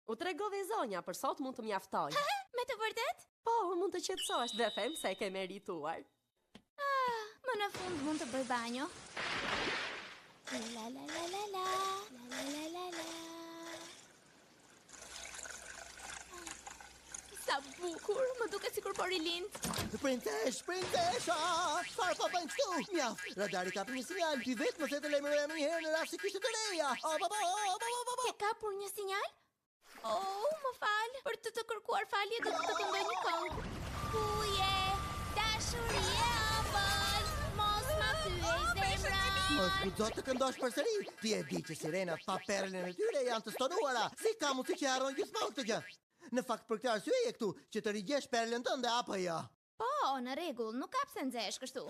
U tregove zonja, për sot mund të mjaftoj. Me të vërtet? Po, mund të qetësohesh dhe them se ke merituar. Më në fund mund të bëj banjo. La la la la la, la la la la. Sa bukur, më duke sikur po rilind. Princesha! Çfarë po bën këtu? Mjaft, radari ka një sinjal, ti vetë mos e të lajmëroj më herë në rast se kishte të reja. Ke kapur një sinjal? Oh, më fal, për të kërkuar falje do të këndoj një këngë. Kuje, dashuria ëmbël, mos ma thyej zemra. Mos guxo të këndosh përsëri. Ti e di që sirenat pa perlën e tyre janë të stonuara. Si ka mundsi që harron gjithmonë këtë gjë? Në fakt për këtë arsye je këtu, që të rigjesh perlën tënde apo jo? Po, në rregull, nuk ka pse nxehesh kështu.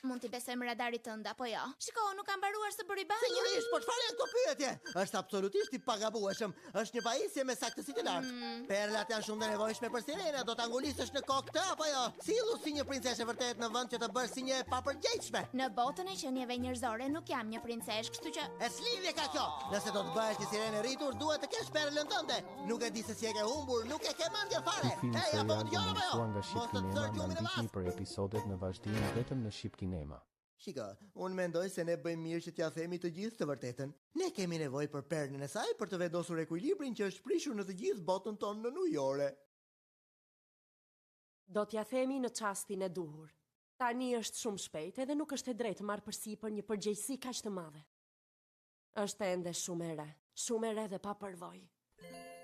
Mund t'i besojmë radarit tënd apo jo? Shiko, nuk kam mbaruar së bëri banjo. Sinjorish, po çfarë janë këto pyetje? Është absolutisht i pagabueshëm. Është një pajisje me saktësi të lartë. Perlat janë shumë të nevojshme për sirena, do ta ngulisësh në kokë këtë apo jo? Sillu si një princeshë vërtet në vend që të bësh si një e papërgjegjshme. Në botën e qenieve njerëzore nuk jam një princesh, kështu që E s'lidhje ka kjo. Nëse do të bëhesh një sirenë e rritur, duhet të kesh perlën tënde. Nuk e di se si e ke humbur, nuk e ke mendje fare. Film Hey, apo serial më dëgjon apo jo? nga Shqip Kinema në ndiqni për episodet në vazhdim vetëm në Shqip Kinema. Shiko, unë mendoj se ne bëjmë mirë që t'ja themi të gjithë të vërtetën. Ne kemi nevojë për perlën e saj për të vendosur ekuilibrin që është prishur në të gjithë botën tonë në ujore. Do t'ja themi në çastin e duhur. Tani është shumë shpejt edhe nuk është e drejtë marrë përsipër një përgjegjësi kaq të madhe. Është ende shumë e re dhe pa përvojë.